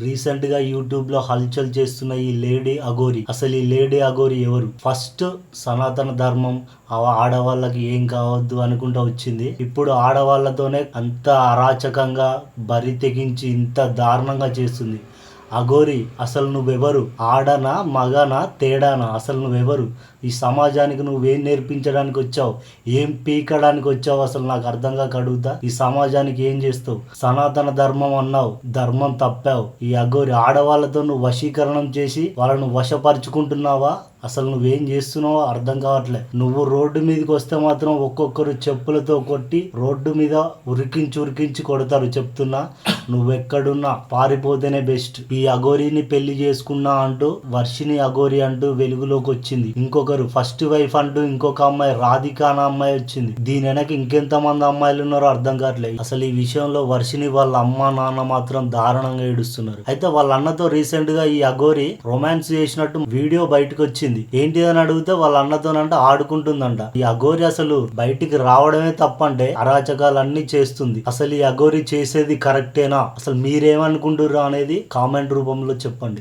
Recent గా YouTube లో హల్చల్ చేస్తున్న ఈ లేడీ అఘోరి, అసలు ఈ లేడీ అఘోరి ఎవరు? ఫస్ట్ సనాతన ధర్మం ఆడవాళ్ళకి ఏం కావద్దు అనుకుంటా వచ్చింది. ఇప్పుడు ఆడవాళ్ళతోనే అంత అరాచకంగా బరి తెగించి ఇంత దారుణంగా చేస్తుంది. అఘోరి, అసలు నువ్వెవరు? ఆడనా మగనా తేడానా? అసలు నువ్వెవరు? ఈ సమాజానికి నువ్వేం నేర్పించడానికి వచ్చావు? ఏం పీకడానికి వచ్చావు? అసలు నాకు అర్థం కాక అడుగుతా. ఈ సమాజానికి ఏం చేస్తావు? సనాతన ధర్మం అన్నావు, ధర్మం తప్పావు. ఈ అఘోరి ఆడవాళ్ళతో నువ్వు వశీకరణం చేసి వాళ్ళను వశపరుచుకుంటున్నావా? అసలు నువ్వేం చేస్తున్నావో అర్థం కావట్లే. నువ్వు రోడ్డు మీదకి వస్తే మాత్రం ఒక్కొక్కరు చెప్పులతో కొట్టి రోడ్డు మీద ఉరికించి కొడతారు. చెప్తున్నా, నువ్వెక్కడున్నా పారిపోతేనే బెస్ట్. ఈ అఘోరిని పెళ్లి చేసుకున్నా అంటూ వర్షిని అఘోరి అంటూ వెలుగులోకి వచ్చింది. ఇంకొకరు ఫస్ట్ వైఫ్ అంటూ ఇంకొక అమ్మాయి రాధిక అనే అమ్మాయి వచ్చింది. దీని వెనక ఇంకెంత మంది అమ్మాయిలు ఉన్నారో అర్థం కావట్లేదు. అసలు ఈ విషయంలో వర్షిని వాళ్ళ అమ్మ నాన్న మాత్రం దారుణంగా ఏడుస్తున్నారు. అయితే వాళ్ళ అన్నతో రీసెంట్ గా ఈ అఘోరి రొమాన్స్ చేసినట్టు వీడియో బయటకు వచ్చింది. ఏంటి అని అడిగితే వాళ్ళ అన్నతోనంట ఆడుకుంటుందంట. ఈ అఘోరి అసలు బయటికి రావడమే తప్పంటే అరాచకాలన్నీ చేస్తుంది. అసలు ఈ అఘోరి చేసేది కరెక్టేనా? అసలు మీరేమనుకుంటుర్రా అనేది కామెంట్ రూపంలో చెప్పండి.